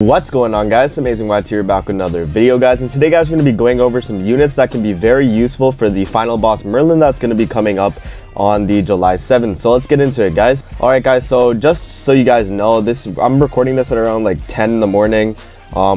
What's going on, guys? Amazing White here, back with another video, guys. And today, guys, we're going to be going over some units that can be very useful for the final boss Merlin that's going to be coming up on the July 7th. So let's get into it, guys. All right, guys, so just so you guys know, I'm recording this at around like 10 in the morning.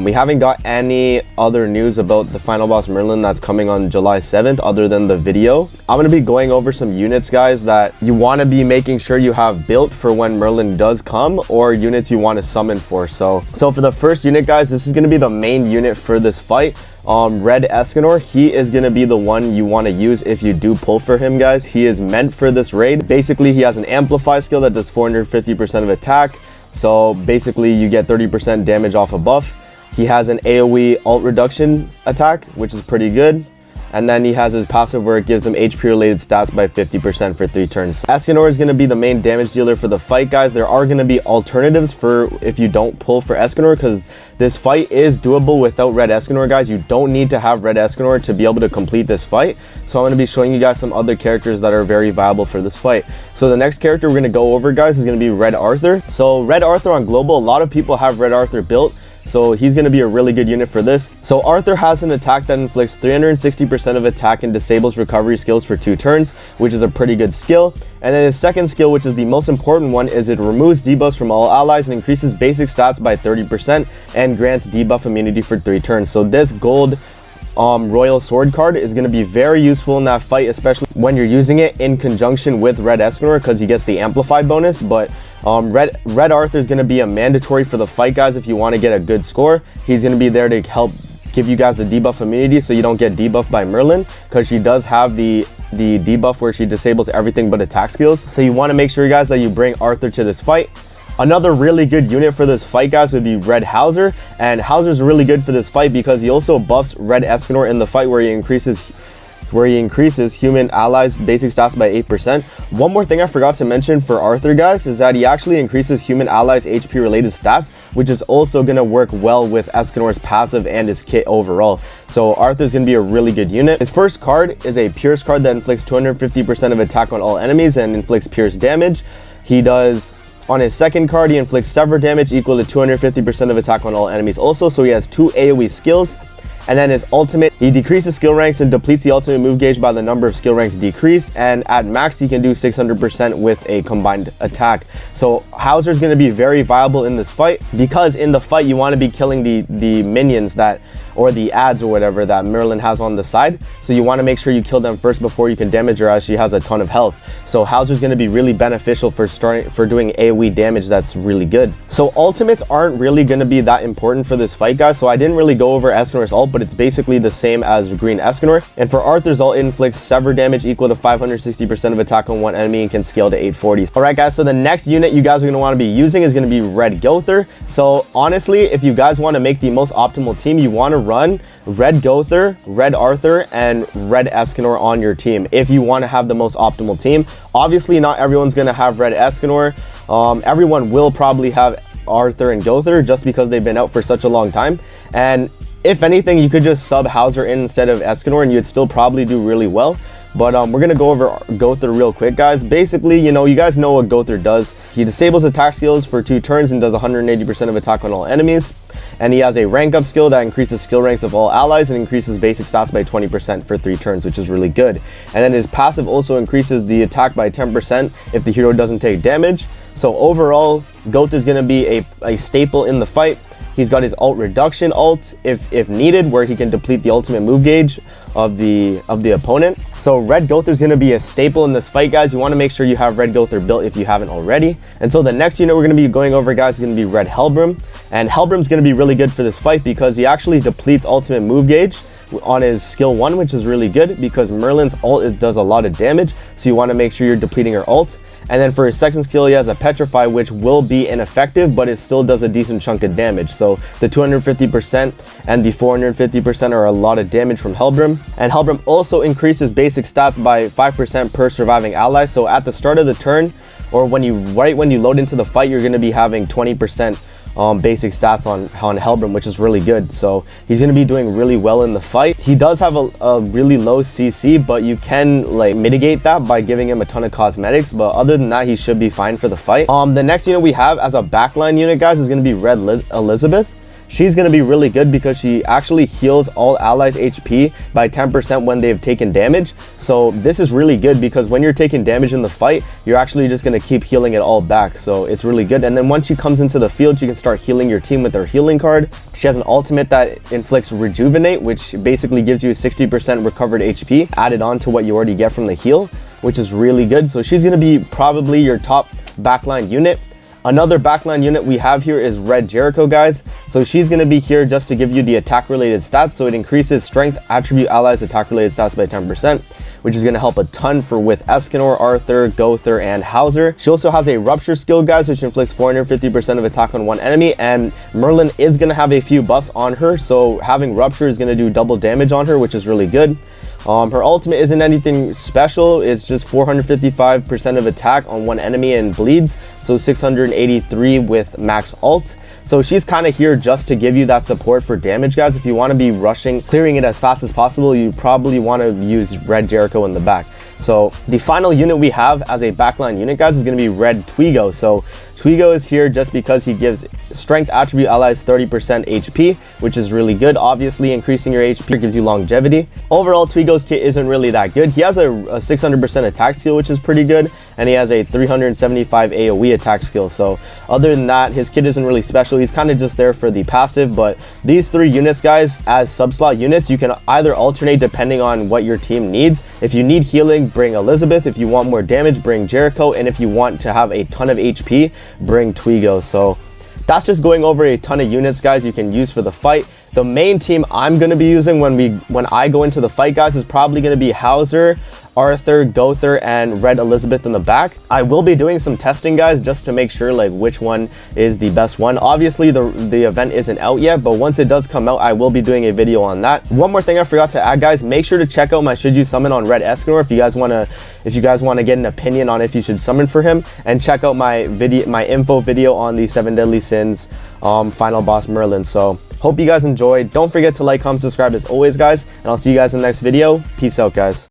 We haven't got any other news about the final boss Merlin that's coming on July 7th other than the video. I'm going to be going over some units, guys, that you want to be making sure you have built for when Merlin does come, or units you want to summon for. So for the first unit, guys, this is going to be the main unit for this fight. Red Escanor, he is going to be the one you want to use if you do pull for him, guys. He is meant for this raid. Basically, he has an amplify skill that does 450% of attack. So basically, you get 30% damage off a buff. He has an AoE alt reduction attack, which is pretty good. And then he has his passive where it gives him HP related stats by 50% for 3 turns. Escanor is going to be the main damage dealer for the fight, guys. There are going to be alternatives for if you don't pull for Escanor, because this fight is doable without Red Escanor, guys. You don't need to have Red Escanor to be able to complete this fight. So I'm going to be showing you guys some other characters that are very viable for this fight. So the next character we're going to go over, guys, is going to be Red Arthur. So Red Arthur on global, a lot of people have Red Arthur built. So he's going to be a really good unit for this. So Arthur has an attack that inflicts 360% of attack and disables recovery skills for 2 turns, which is a pretty good skill. And then his second skill, which is the most important one, is it removes debuffs from all allies and increases basic stats by 30% and grants debuff immunity for 3 turns. So this gold Royal Sword card is going to be very useful in that fight, especially when you're using it in conjunction with Red Escanor, because he gets the amplify bonus. But Red Arthur is going to be a mandatory for the fight, guys. If you want to get a good score, he's going to be there to help give you guys the debuff immunity so you don't get debuffed by Merlin, because she does have the debuff where she disables everything but attack skills. So you want to make sure, guys, that you bring Arthur to this fight. Another really good unit for this fight, guys, would be Red Hauser. And Hauser's really good for this fight because he also buffs Red Escanor in the fight where he increases human allies basic stats by 8%. One more thing I forgot to mention for Arthur, guys, is that he actually increases human allies HP related stats, which is also going to work well with Escanor's passive and his kit overall. So Arthur's going to be a really good unit. His first card is a Pierce card that inflicts 250% of attack on all enemies and inflicts pierce damage. On his second card, he inflicts sever damage equal to 250% of attack on all enemies also. So he has 2 AoE skills. And then his ultimate, he decreases skill ranks and depletes the ultimate move gauge by the number of skill ranks decreased. And at max, he can do 600% with a combined attack. So Hauser is going to be very viable in this fight, because in the fight, you want to be killing the minions or the ads or whatever that Merlin has on the side. So you want to make sure you kill them first before you can damage her, as she has a ton of health. So Hauser is going to be really beneficial for doing AoE damage that's really good. So ultimates aren't really going to be that important for this fight, guys. So I didn't really go over Escanor's ult, but it's basically the same as Green Escanor. And for Arthur's ult, it inflicts sever damage equal to 560% of attack on one enemy and can scale to 840. All right, guys, so the next unit you guys are going to want to be using is going to be Red Gowther. So honestly, if you guys want to make the most optimal team, you want to run Red Gowther, Red Arthur, and Red Escanor on your team if you want to have the most optimal team. Obviously, not everyone's going to have Red Escanor. Everyone will probably have Arthur and Gowther just because they've been out for such a long time. And if anything, you could just sub Hauser in instead of Escanor and you'd still probably do really well. But we're going to go over Gowther real quick, guys. Basically, you guys know what Gowther does. He disables attack skills for 2 turns and does 180% of attack on all enemies. And he has a rank up skill that increases skill ranks of all allies and increases basic stats by 20% for 3 turns, which is really good. And then his passive also increases the attack by 10% if the hero doesn't take damage. So overall, Gowther is going to be a staple in the fight. He's got his alt reduction ult if needed, where he can deplete the ultimate move gauge of the opponent. So Red Gowther is going to be a staple in this fight, guys. You want to make sure you have Red Gowther built if you haven't already. And so the next unit we're going to be going over, guys, is going to be Red He'Ll Broom. And He'Ll Broom is going to be really good for this fight because he actually depletes ultimate move gauge on his skill 1, which is really good because Merlin's ult does a lot of damage. So you want to make sure you're depleting her ult. And then for his second skill, he has a Petrify, which will be ineffective, but it still does a decent chunk of damage. So the 250% and the 450% are a lot of damage from He'Ll Broom. And He'Ll Broom also increases basic stats by 5% per surviving ally. So at the start of the turn, or right when you load into the fight, you're going to be having 20% basic stats on He'Ll Broom, which is really good. So he's going to be doing really well in the fight. He does have a really low CC, but you can like mitigate that by giving him a ton of cosmetics. But other than that, he should be fine for the fight. The next unit we have as a backline unit, guys, is going to be Red Elizabeth. she's going to be really good because she actually heals all allies HP by 10% when they've taken damage. So this is really good because when you're taking damage in the fight, you're actually just going to keep healing it all back. So it's really good. And then once she comes into the field, you can start healing your team with her healing card. She has an ultimate that inflicts Rejuvenate, which basically gives you a 60% recovered HP added on to what you already get from the heal, which is really good. So she's going to be probably your top backline unit. Another backline unit we have here is Red Jericho, guys. So she's going to be here just to give you the attack related stats. So it increases strength attribute allies attack related stats by 10%, which is going to help a ton for with Escanor, Arthur, Gowther, and Hauser. She also has a Rupture skill, guys, which inflicts 450% of attack on one enemy, and Merlin is going to have a few buffs on her, so having Rupture is going to do double damage on her, which is really good. Her ultimate isn't anything special. It's just 455% of attack on one enemy and bleeds, so 683 with max ult. So she's kind of here just to give you that support for damage, guys. If you want to be rushing, clearing it as fast as possible, you probably want to use Red Jericho in the back. So the final unit we have as a backline unit, guys, is going to be Red Twigo. So Twigo is here just because he gives strength attribute allies 30% HP, which is really good. Obviously, increasing your HP gives you longevity. Overall, Twigo's kit isn't really that good. He has a 600% attack skill, which is pretty good, and he has a 375 AoE attack skill. So other than that, his kit isn't really special. He's kind of just there for the passive. But these three units, guys, as sub-slot units, you can either alternate depending on what your team needs. If you need healing, bring Elizabeth. If you want more damage, bring Jericho. And if you want to have a ton of HP, bring Twigo. So that's just going over a ton of units, guys, you can use for the fight. The main team I'm going to be using when I go into the fight, guys, is probably going to be Hauser, Arthur, Gowther, and Red Elizabeth in the back. I will be doing some testing, guys, just to make sure like which one is the best one. Obviously, the event isn't out yet, but once it does come out, I will be doing a video on that. One more thing I forgot to add, guys, make sure to check out my Should You Summon on Red Escanor if you guys want to get an opinion on if you should summon for him, and check out my info video on the 7 Deadly Sins final boss Merlin. So hope you guys enjoyed. Don't forget to like, comment, subscribe as always, guys, and I'll see you guys in the next video. Peace out, guys.